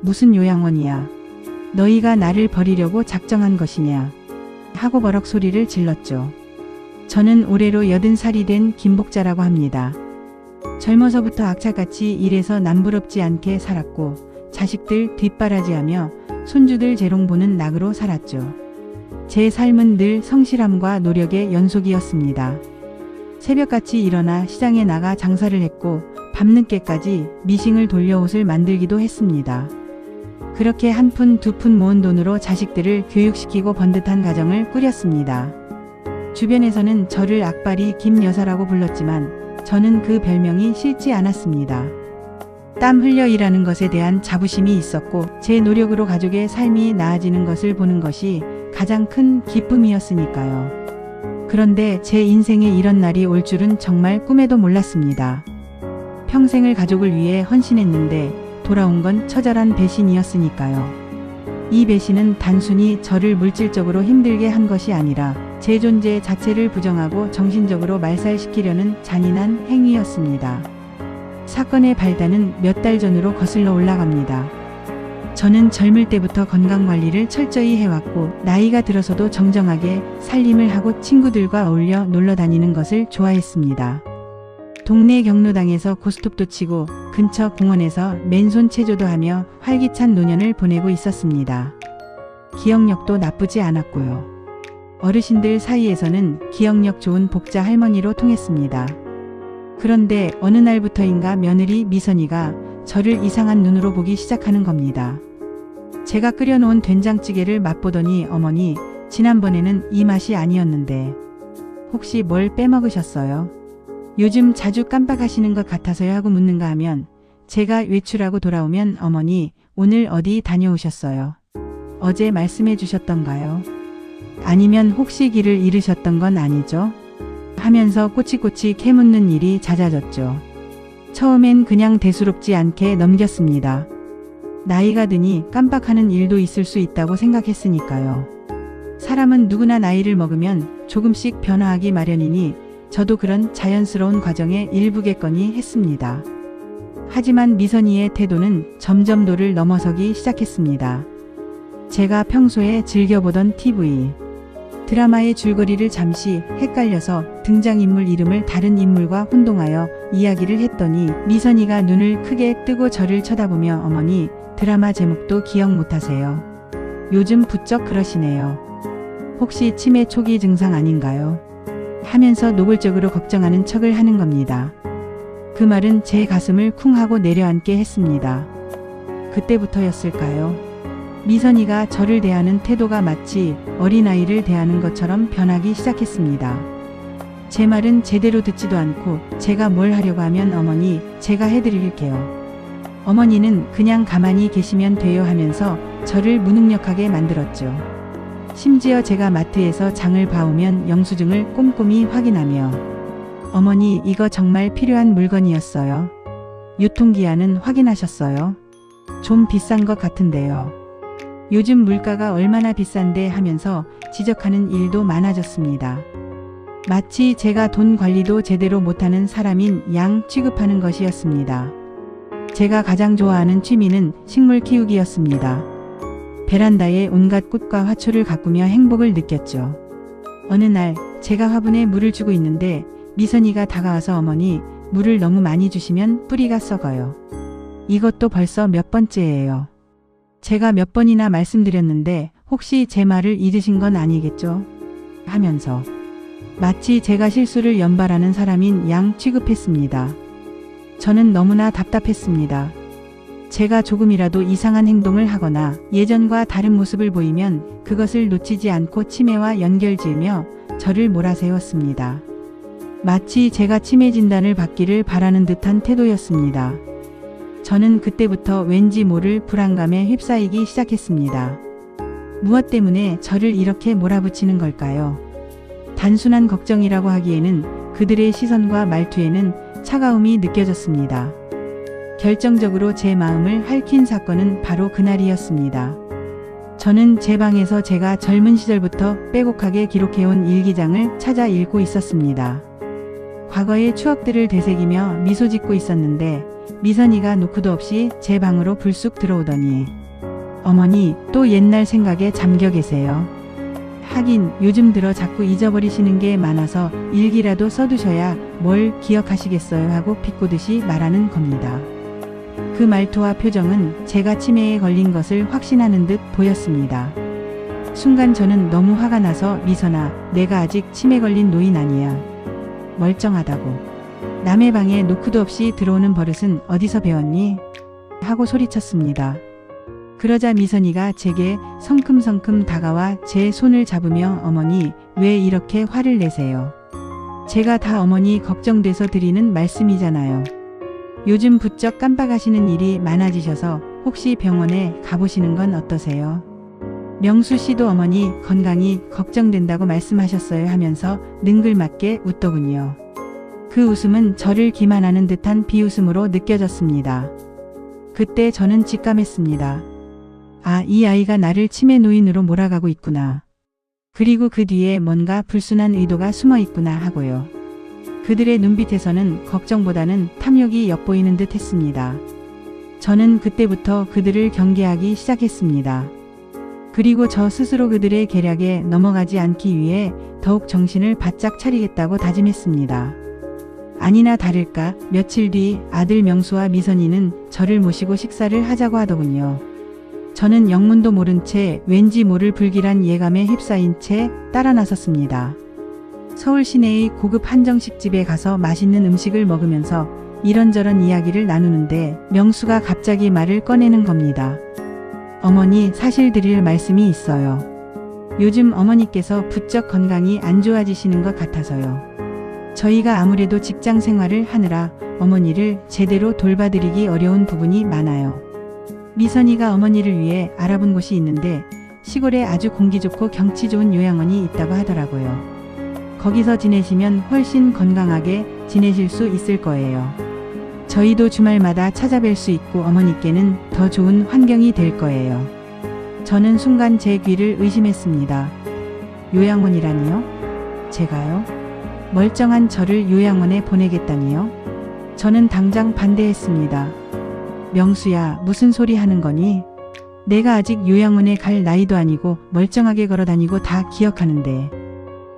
무슨 요양원이야. 너희가 나를 버리려고 작정한 것이냐. 하고 버럭 소리를 질렀죠. 저는 올해로 80살이 된 김복자라고 합니다. 젊어서부터 악착같이 일해서 남부럽지 않게 살았고 자식들 뒷바라지하며 손주들 재롱 보는 낙으로 살았죠. 제 삶은 늘 성실함과 노력의 연속이었습니다. 새벽같이 일어나 시장에 나가 장사를 했고 밤늦게까지 미싱을 돌려 옷을 만들기도 했습니다. 그렇게 한 푼 두 푼 모은 돈으로 자식들을 교육시키고 번듯한 가정을 꾸렸습니다. 주변에서는 저를 악바리 김 여사라고 불렀지만 저는 그 별명이 싫지 않았습니다. 땀 흘려 일하는 것에 대한 자부심이 있었고 제 노력으로 가족의 삶이 나아지는 것을 보는 것이 가장 큰 기쁨이었으니까요. 그런데 제 인생에 이런 날이 올 줄은 정말 꿈에도 몰랐습니다. 평생을 가족을 위해 헌신했는데 돌아온 건 처절한 배신이었으니까요. 이 배신은 단순히 저를 물질적으로 힘들게 한 것이 아니라 제 존재 자체를 부정하고 정신적으로 말살시키려는 잔인한 행위였습니다. 사건의 발단은 몇 달 전으로 거슬러 올라갑니다. 저는 젊을 때부터 건강관리를 철저히 해왔고 나이가 들어서도 정정하게 살림을 하고 친구들과 어울려 놀러 다니는 것을 좋아했습니다. 동네 경로당에서 고스톱도 치고 근처 공원에서 맨손 체조도 하며 활기찬 노년을 보내고 있었습니다. 기억력도 나쁘지 않았고요. 어르신들 사이에서는 기억력 좋은 복자 할머니로 통했습니다. 그런데 어느 날부터인가 며느리 미선이가 저를 이상한 눈으로 보기 시작하는 겁니다. 제가 끓여놓은 된장찌개를 맛보더니 어머니, 지난번에는 이 맛이 아니었는데 혹시 뭘 빼먹으셨어요? 요즘 자주 깜빡하시는 것 같아서요 하고 묻는가 하면 제가 외출하고 돌아오면 어머니, 오늘 어디 다녀오셨어요? 어제 말씀해 주셨던가요? 아니면 혹시 길을 잃으셨던 건 아니죠? 하면서 꼬치꼬치 캐묻는 일이 잦아졌죠. 처음엔 그냥 대수롭지 않게 넘겼습니다. 나이가 드니 깜빡하는 일도 있을 수 있다고 생각했으니까요. 사람은 누구나 나이를 먹으면 조금씩 변화하기 마련이니 저도 그런 자연스러운 과정의 일부겠거니 했습니다. 하지만 미선이의 태도는 점점 도를 넘어서기 시작했습니다. 제가 평소에 즐겨보던 TV, 드라마의 줄거리를 잠시 헷갈려서 등장인물 이름을 다른 인물과 혼동하여 이야기를 했더니 미선이가 눈을 크게 뜨고 저를 쳐다보며 어머니, 드라마 제목도 기억 못하세요? 요즘 부쩍 그러시네요. 혹시 치매 초기 증상 아닌가요? 하면서 노골적으로 걱정하는 척을 하는 겁니다. 그 말은 제 가슴을 쿵 하고 내려앉게 했습니다. 그때부터였을까요? 미선이가 저를 대하는 태도가 마치 어린아이를 대하는 것처럼 변하기 시작했습니다. 제 말은 제대로 듣지도 않고 제가 뭘 하려고 하면 어머니, 제가 해드릴게요. 어머니는 그냥 가만히 계시면 돼요 하면서 저를 무능력하게 만들었죠. 심지어 제가 마트에서 장을 봐오면 영수증을 꼼꼼히 확인하며 어머니, 이거 정말 필요한 물건이었어요. 유통기한은 확인하셨어요? 좀 비싼 것 같은데요. 요즘 물가가 얼마나 비싼데 하면서 지적하는 일도 많아졌습니다. 마치 제가 돈 관리도 제대로 못하는 사람인 양 취급하는 것이었습니다. 제가 가장 좋아하는 취미는 식물 키우기였습니다. 베란다에 온갖 꽃과 화초를 가꾸며 행복을 느꼈죠. 어느 날 제가 화분에 물을 주고 있는데 미선이가 다가와서 어머니, 물을 너무 많이 주시면 뿌리가 썩어요. 이것도 벌써 몇 번째예요. 제가 몇 번이나 말씀드렸는데 혹시 제 말을 잊으신 건 아니겠죠? 하면서 마치 제가 실수를 연발하는 사람인 양 취급했습니다. 저는 너무나 답답했습니다. 제가 조금이라도 이상한 행동을 하거나 예전과 다른 모습을 보이면 그것을 놓치지 않고 치매와 연결지으며 저를 몰아세웠습니다. 마치 제가 치매 진단을 받기를 바라는 듯한 태도였습니다. 저는 그때부터 왠지 모를 불안감에 휩싸이기 시작했습니다. 무엇 때문에 저를 이렇게 몰아붙이는 걸까요? 단순한 걱정이라고 하기에는 그들의 시선과 말투에는 차가움이 느껴졌습니다. 결정적으로 제 마음을 핥힌 사건은 바로 그날이었습니다. 저는 제 방에서 제가 젊은 시절부터 빼곡하게 기록해온 일기장을 찾아 읽고 있었습니다. 과거의 추억들을 되새기며 미소 짓고 있었는데 미선이가 노크도 없이 제 방으로 불쑥 들어오더니 어머니 또 옛날 생각에 잠겨 계세요. 하긴 요즘 들어 자꾸 잊어버리시는 게 많아서 일기라도 써두셔야 뭘 기억하시겠어요 하고 비꼬듯이 말하는 겁니다. 그 말투와 표정은 제가 치매에 걸린 것을 확신하는 듯 보였습니다. 순간 저는 너무 화가 나서 미선아, 내가 아직 치매 걸린 노인 아니야. 멀쩡하다고. 남의 방에 노크도 없이 들어오는 버릇은 어디서 배웠니? 하고 소리쳤습니다. 그러자 미선이가 제게 성큼성큼 다가와 제 손을 잡으며 어머니, 왜 이렇게 화를 내세요? 제가 다 어머니 걱정돼서 드리는 말씀이잖아요. 요즘 부쩍 깜빡하시는 일이 많아지셔서 혹시 병원에 가보시는 건 어떠세요? 명수 씨도 어머니 건강이 걱정된다고 말씀하셨어요 하면서 능글맞게 웃더군요. 그 웃음은 저를 기만하는 듯한 비웃음으로 느껴졌습니다. 그때 저는 직감했습니다. 아, 이 아이가 나를 치매 노인으로 몰아가고 있구나. 그리고 그 뒤에 뭔가 불순한 의도가 숨어 있구나 하고요. 그들의 눈빛에서는 걱정보다는 탐욕이 엿보이는 듯 했습니다. 저는 그때부터 그들을 경계하기 시작했습니다. 그리고 저 스스로 그들의 계략에 넘어가지 않기 위해 더욱 정신을 바짝 차리겠다고 다짐했습니다. 아니나 다를까 며칠 뒤 아들 명수와 미선이는 저를 모시고 식사를 하자고 하더군요. 저는 영문도 모른 채 왠지 모를 불길한 예감에 휩싸인 채 따라 나섰습니다. 서울 시내의 고급 한정식집에 가서 맛있는 음식을 먹으면서 이런저런 이야기를 나누는데 명수가 갑자기 말을 꺼내는 겁니다. 어머니, 사실 드릴 말씀이 있어요. 요즘 어머니께서 부쩍 건강이 안 좋아지시는 것 같아서요. 저희가 아무래도 직장 생활을 하느라 어머니를 제대로 돌봐드리기 어려운 부분이 많아요. 미선이가 어머니를 위해 알아본 곳이 있는데 시골에 아주 공기 좋고 경치 좋은 요양원이 있다고 하더라고요. 거기서 지내시면 훨씬 건강하게 지내실 수 있을 거예요. 저희도 주말마다 찾아뵐 수 있고 어머니께는 더 좋은 환경이 될 거예요. 저는 순간 제 귀를 의심했습니다. 요양원이라니요? 제가요? 멀쩡한 저를 요양원에 보내겠다니요? 저는 당장 반대했습니다. 명수야, 무슨 소리 하는 거니? 내가 아직 요양원에 갈 나이도 아니고 멀쩡하게 걸어다니고 다 기억하는데.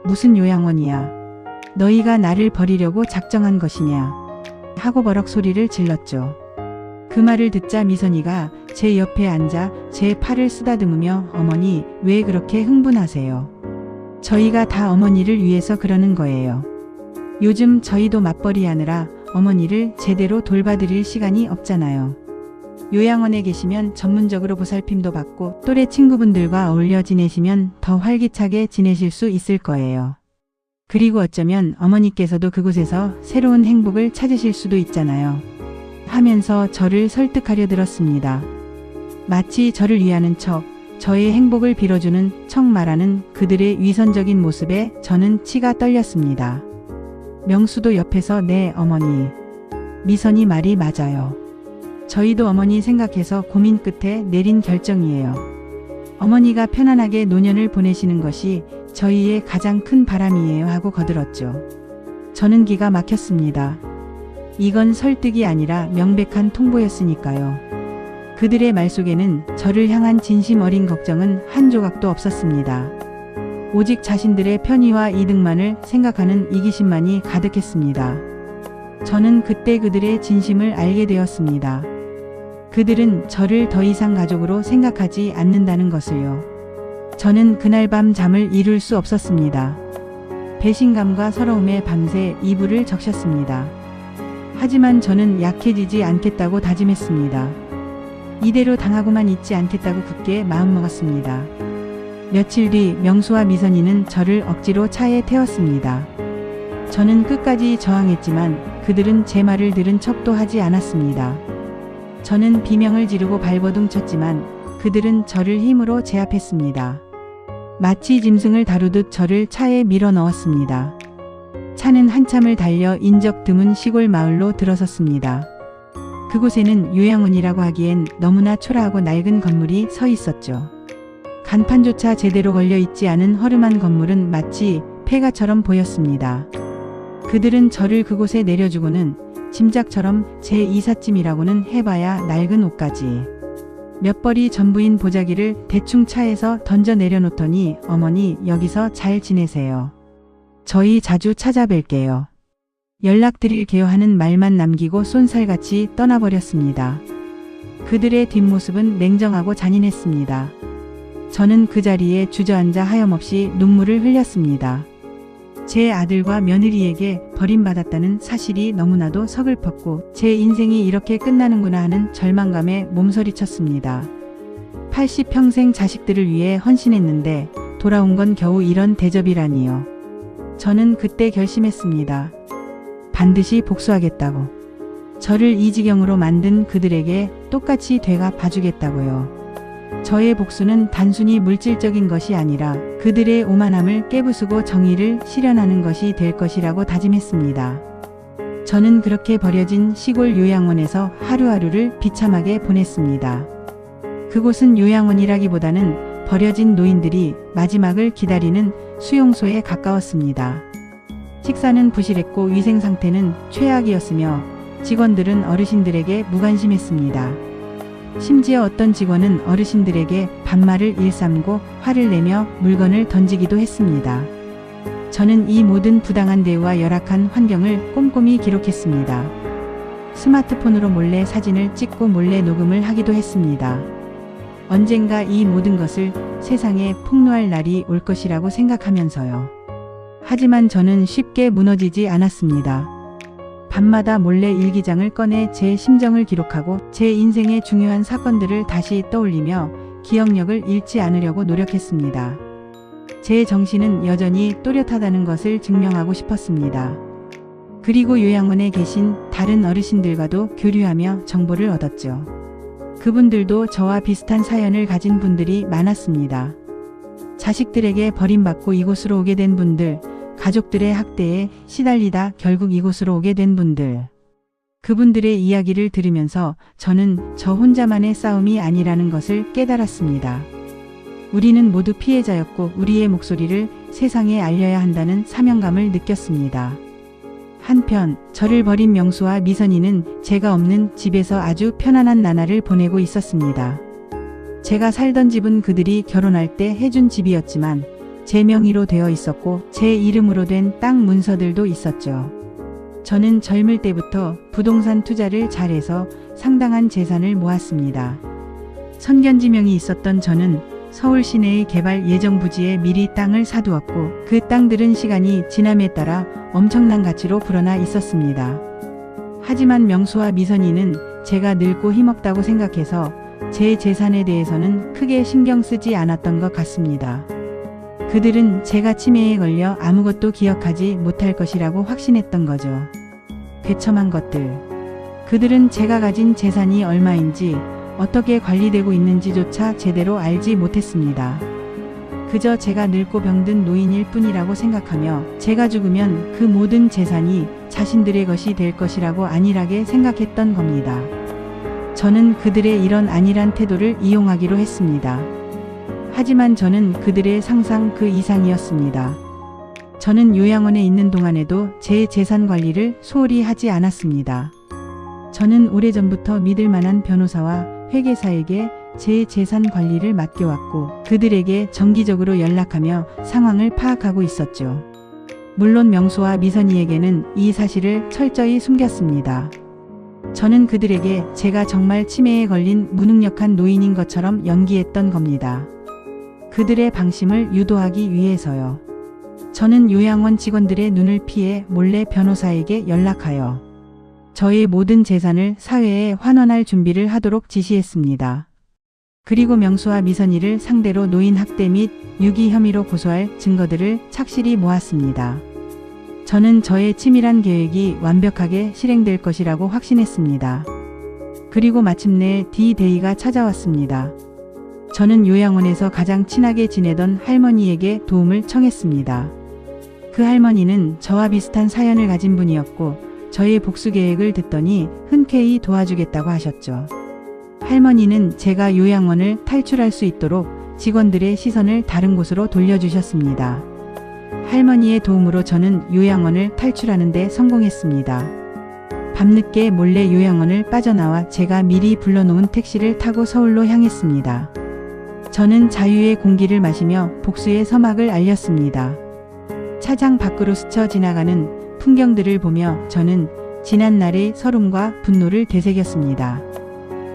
무슨 요양원이야? 너희가 나를 버리려고 작정한 것이냐? 하고 버럭 소리를 질렀죠. 그 말을 듣자 미선이가 제 옆에 앉아 제 팔을 쓰다듬으며 어머니, 왜 그렇게 흥분하세요? 저희가 다 어머니를 위해서 그러는 거예요. 요즘 저희도 맞벌이 하느라 어머니를 제대로 돌봐드릴 시간이 없잖아요. 요양원에 계시면 전문적으로 보살핌도 받고 또래 친구분들과 어울려 지내시면 더 활기차게 지내실 수 있을 거예요. 그리고 어쩌면 어머니께서도 그곳에서 새로운 행복을 찾으실 수도 있잖아요. 하면서 저를 설득하려 들었습니다. 마치 저를 위하는 척, 저의 행복을 빌어주는 척 말하는 그들의 위선적인 모습에 저는 치가 떨렸습니다. 명수도 옆에서 네 어머니. 미선이 말이 맞아요. 저희도 어머니 생각해서 고민 끝에 내린 결정이에요. 어머니가 편안하게 노년을 보내시는 것이 저희의 가장 큰 바람이에요 하고 거들었죠. 저는 기가 막혔습니다. 이건 설득이 아니라 명백한 통보였으니까요. 그들의 말 속에는 저를 향한 진심 어린 걱정은 한 조각도 없었습니다. 오직 자신들의 편의와 이득만을 생각하는 이기심만이 가득했습니다. 저는 그때 그들의 진심을 알게 되었습니다. 그들은 저를 더 이상 가족으로 생각하지 않는다는 것을요. 저는 그날 밤 잠을 이룰 수 없었습니다. 배신감과 서러움에 밤새 이불을 적셨습니다. 하지만 저는 약해지지 않겠다고 다짐했습니다. 이대로 당하고만 있지 않겠다고 굳게 마음먹었습니다. 며칠 뒤 명수와 미선이는 저를 억지로 차에 태웠습니다. 저는 끝까지 저항했지만 그들은 제 말을 들은 척도 하지 않았습니다. 저는 비명을 지르고 발버둥 쳤지만 그들은 저를 힘으로 제압했습니다. 마치 짐승을 다루듯 저를 차에 밀어 넣었습니다. 차는 한참을 달려 인적 드문 시골 마을로 들어섰습니다. 그곳에는 요양원이라고 하기엔 너무나 초라하고 낡은 건물이 서 있었죠. 간판조차 제대로 걸려 있지 않은 허름한 건물은 마치 폐가처럼 보였습니다. 그들은 저를 그곳에 내려주고는 짐작처럼 제 이삿짐이라고는 해봐야 낡은 옷까지. 몇 벌이 전부인 보자기를 대충 차에서 던져 내려놓더니 어머니 여기서 잘 지내세요. 저희 자주 찾아뵐게요. 연락드릴게요 하는 말만 남기고 쏜살같이 떠나버렸습니다. 그들의 뒷모습은 냉정하고 잔인했습니다. 저는 그 자리에 주저앉아 하염없이 눈물을 흘렸습니다. 제 아들과 며느리에게 버림받았다는 사실이 너무나도 서글펐고 제 인생이 이렇게 끝나는구나 하는 절망감에 몸서리쳤습니다. 80평생 자식들을 위해 헌신했는데 돌아온 건 겨우 이런 대접이라니요. 저는 그때 결심했습니다. 반드시 복수하겠다고. 저를 이 지경으로 만든 그들에게 똑같이 되갚아 봐주겠다고요. 저의 복수는 단순히 물질적인 것이 아니라 그들의 오만함을 깨부수고 정의를 실현하는 것이 될 것이라고 다짐했습니다. 저는 그렇게 버려진 시골 요양원에서 하루하루를 비참하게 보냈습니다. 그곳은 요양원이라기보다는 버려진 노인들이 마지막을 기다리는 수용소에 가까웠습니다. 식사는 부실했고 위생 상태는 최악이었으며 직원들은 어르신들에게 무관심했습니다. 심지어 어떤 직원은 어르신들에게 반말을 일삼고 화를 내며 물건을 던지기도 했습니다. 저는 이 모든 부당한 대우와 열악한 환경을 꼼꼼히 기록했습니다. 스마트폰으로 몰래 사진을 찍고 몰래 녹음을 하기도 했습니다. 언젠가 이 모든 것을 세상에 폭로할 날이 올 것이라고 생각하면서요. 하지만 저는 쉽게 무너지지 않았습니다. 밤마다 몰래 일기장을 꺼내 제 심정을 기록하고 제 인생의 중요한 사건들을 다시 떠올리며 기억력을 잃지 않으려고 노력했습니다. 제 정신은 여전히 또렷하다는 것을 증명하고 싶었습니다. 그리고 요양원에 계신 다른 어르신들과도 교류하며 정보를 얻었죠. 그분들도 저와 비슷한 사연을 가진 분들이 많았습니다. 자식들에게 버림받고 이곳으로 오게 된 분들, 가족들의 학대에 시달리다 결국 이곳으로 오게 된 분들. 그분들의 이야기를 들으면서 저는 저 혼자만의 싸움이 아니라는 것을 깨달았습니다. 우리는 모두 피해자였고 우리의 목소리를 세상에 알려야 한다는 사명감을 느꼈습니다. 한편 저를 버린 명수와 미선이는 제가 없는 집에서 아주 편안한 나날을 보내고 있었습니다. 제가 살던 집은 그들이 결혼할 때 해준 집이었지만 제 명의로 되어 있었고 제 이름으로 된 땅 문서들도 있었죠. 저는 젊을 때부터 부동산 투자를 잘해서 상당한 재산을 모았습니다. 선견지명이 있었던 저는 서울 시내의 개발 예정 부지에 미리 땅을 사두었고 그 땅들은 시간이 지남에 따라 엄청난 가치로 불어나 있었습니다. 하지만 명수와 미선이는 제가 늙고 힘없다고 생각해서 제 재산에 대해서는 크게 신경 쓰지 않았던 것 같습니다. 그들은 제가 치매에 걸려 아무것도 기억하지 못할 것이라고 확신했던 거죠. 괴첨한 것들. 그들은 제가 가진 재산이 얼마인지 어떻게 관리되고 있는지조차 제대로 알지 못했습니다. 그저 제가 늙고 병든 노인일 뿐이라고 생각하며 제가 죽으면 그 모든 재산이 자신들의 것이 될 것이라고 안일하게 생각했던 겁니다. 저는 그들의 이런 안일한 태도를 이용하기로 했습니다. 하지만 저는 그들의 상상 그 이상이었습니다. 저는 요양원에 있는 동안에도 제 재산 관리를 소홀히 하지 않았습니다. 저는 오래전부터 믿을 만한 변호사와 회계사에게 제 재산 관리를 맡겨왔고 그들에게 정기적으로 연락하며 상황을 파악하고 있었죠. 물론 명수와 미선이에게는 이 사실을 철저히 숨겼습니다. 저는 그들에게 제가 정말 치매에 걸린 무능력한 노인인 것처럼 연기했던 겁니다. 그들의 방심을 유도하기 위해서요. 저는 요양원 직원들의 눈을 피해 몰래 변호사에게 연락하여 저의 모든 재산을 사회에 환원할 준비를 하도록 지시했습니다. 그리고 명수와 미선이를 상대로 노인 학대 및 유기 혐의로 고소할 증거들을 착실히 모았습니다. 저는 저의 치밀한 계획이 완벽하게 실행될 것이라고 확신했습니다. 그리고 마침내 D-Day가 찾아왔습니다. 저는 요양원에서 가장 친하게 지내던 할머니에게 도움을 청했습니다. 그 할머니는 저와 비슷한 사연을 가진 분이었고 저의 복수 계획을 듣더니 흔쾌히 도와주겠다고 하셨죠. 할머니는 제가 요양원을 탈출할 수 있도록 직원들의 시선을 다른 곳으로 돌려주셨습니다. 할머니의 도움으로 저는 요양원을 탈출하는 데 성공했습니다. 밤늦게 몰래 요양원을 빠져나와 제가 미리 불러놓은 택시를 타고 서울로 향했습니다. 저는 자유의 공기를 마시며 복수의 서막을 알렸습니다. 차장 밖으로 스쳐 지나가는 풍경들을 보며 저는 지난 날의 서름과 분노를 되새겼습니다.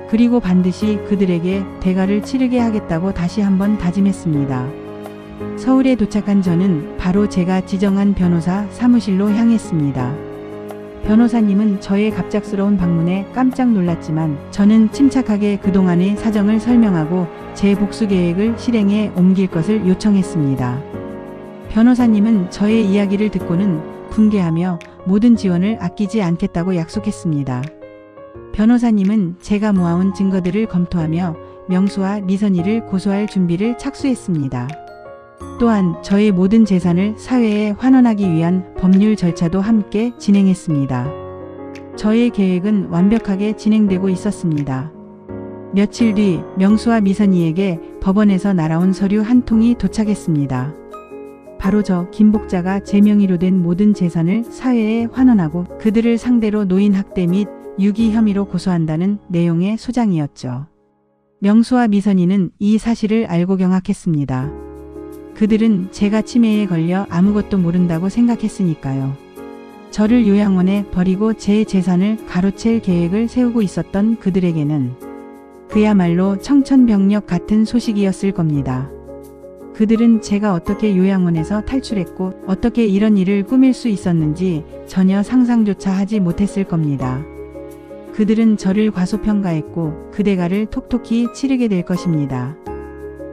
그리고 반드시 그들에게 대가를 치르게 하겠다고 다시 한번 다짐했습니다. 서울에 도착한 저는 바로 제가 지정한 변호사 사무실로 향했습니다. 변호사님은 저의 갑작스러운 방문에 깜짝 놀랐지만 저는 침착하게 그동안의 사정을 설명하고 제 복수 계획을 실행에 옮길 것을 요청했습니다. 변호사님은 저의 이야기를 듣고는 분개하며 모든 지원을 아끼지 않겠다고 약속했습니다. 변호사님은 제가 모아온 증거들을 검토하며 명수와 미선이를 고소할 준비를 착수했습니다. 또한 저의 모든 재산을 사회에 환원하기 위한 법률 절차도 함께 진행했습니다. 저의 계획은 완벽하게 진행되고 있었습니다. 며칠 뒤 명수와 미선이에게 법원에서 날아온 서류 한 통이 도착했습니다. 바로 저 김복자가 제 명의로 된 모든 재산을 사회에 환원하고 그들을 상대로 노인 학대 및 유기 혐의로 고소한다는 내용의 소장이었죠. 명수와 미선이는 이 사실을 알고 경악했습니다. 그들은 제가 치매에 걸려 아무것도 모른다고 생각했으니까요. 저를 요양원에 버리고 제 재산을 가로챌 계획을 세우고 있었던 그들에게는 그야말로 청천벽력 같은 소식이었을 겁니다. 그들은 제가 어떻게 요양원에서 탈출했고 어떻게 이런 일을 꾸밀 수 있었는지 전혀 상상조차 하지 못했을 겁니다. 그들은 저를 과소평가했고 그 대가를 톡톡히 치르게 될 것입니다.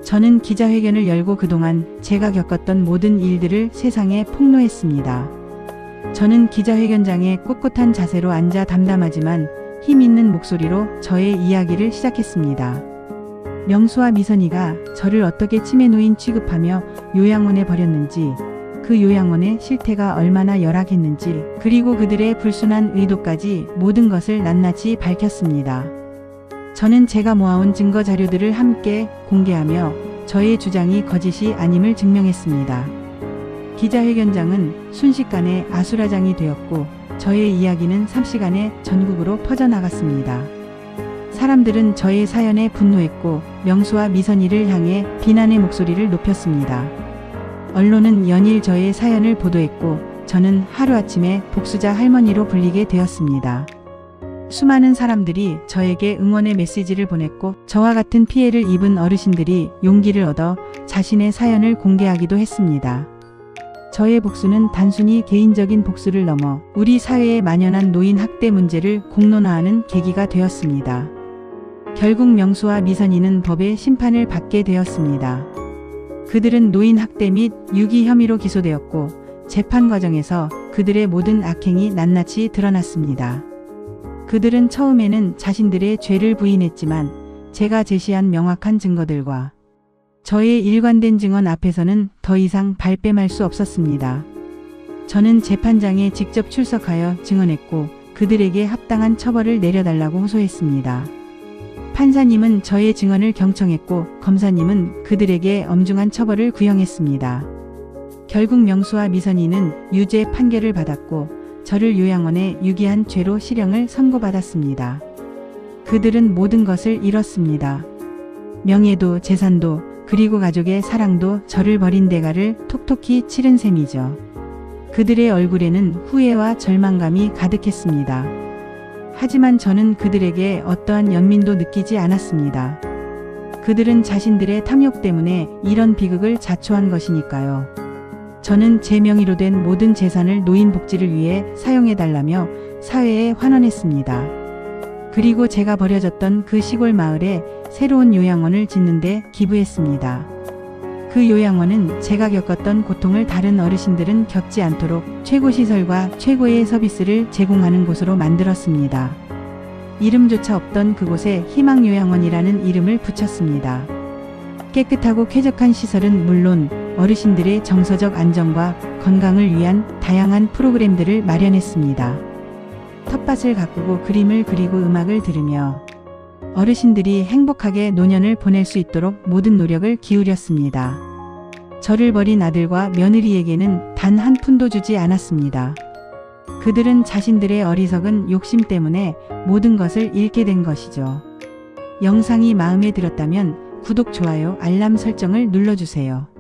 저는 기자회견을 열고 그동안 제가 겪었던 모든 일들을 세상에 폭로했습니다. 저는 기자회견장에 꿋꿋한 자세로 앉아 담담하지만 힘 있는 목소리로 저의 이야기를 시작했습니다. 명수와 미선이가 저를 어떻게 치매 노인 취급하며 요양원에 버렸는지, 그 요양원의 실태가 얼마나 열악했는지, 그리고 그들의 불순한 의도까지 모든 것을 낱낱이 밝혔습니다. 저는 제가 모아온 증거 자료들을 함께 공개하며 저의 주장이 거짓이 아님을 증명했습니다. 기자회견장은 순식간에 아수라장이 되었고 저의 이야기는 삽시간에 전국으로 퍼져나갔습니다. 사람들은 저의 사연에 분노했고 명수와 미선이를 향해 비난의 목소리를 높였습니다. 언론은 연일 저의 사연을 보도했고 저는 하루아침에 복수자 할머니로 불리게 되었습니다. 수많은 사람들이 저에게 응원의 메시지를 보냈고 저와 같은 피해를 입은 어르신들이 용기를 얻어 자신의 사연을 공개하기도 했습니다. 저의 복수는 단순히 개인적인 복수를 넘어 우리 사회에 만연한 노인 학대 문제를 공론화하는 계기가 되었습니다. 결국 명수와 미선이는 법의 심판을 받게 되었습니다. 그들은 노인 학대 및 유기 혐의로 기소되었고 재판 과정에서 그들의 모든 악행이 낱낱이 드러났습니다. 그들은 처음에는 자신들의 죄를 부인했지만 제가 제시한 명확한 증거들과 저의 일관된 증언 앞에서는 더 이상 발뺌할 수 없었습니다. 저는 재판장에 직접 출석하여 증언했고 그들에게 합당한 처벌을 내려달라고 호소했습니다. 판사님은 저의 증언을 경청했고 검사님은 그들에게 엄중한 처벌을 구형했습니다. 결국 명수와 미선이는 유죄 판결을 받았고 저를 요양원에 유기한 죄로 실형을 선고받았습니다. 그들은 모든 것을 잃었습니다. 명예도 재산도 그리고 가족의 사랑도 저를 버린 대가를 톡톡히 치른 셈이죠. 그들의 얼굴에는 후회와 절망감이 가득했습니다. 하지만 저는 그들에게 어떠한 연민도 느끼지 않았습니다. 그들은 자신들의 탐욕 때문에 이런 비극을 자초한 것이니까요. 저는 제 명의로 된 모든 재산을 노인 복지를 위해 사용해달라며 사회에 환원했습니다. 그리고 제가 버려졌던 그 시골 마을에 새로운 요양원을 짓는데 기부했습니다. 그 요양원은 제가 겪었던 고통을 다른 어르신들은 겪지 않도록 최고 시설과 최고의 서비스를 제공하는 곳으로 만들었습니다. 이름조차 없던 그곳에 희망요양원이라는 이름을 붙였습니다. 깨끗하고 쾌적한 시설은 물론 어르신들의 정서적 안정과 건강을 위한 다양한 프로그램들을 마련했습니다. 텃밭을 가꾸고 그림을 그리고 음악을 들으며 어르신들이 행복하게 노년을 보낼 수 있도록 모든 노력을 기울였습니다. 저를 버린 아들과 며느리에게는 단 한 푼도 주지 않았습니다. 그들은 자신들의 어리석은 욕심 때문에 모든 것을 잃게 된 것이죠. 영상이 마음에 들었다면 구독, 좋아요, 알람 설정을 눌러주세요.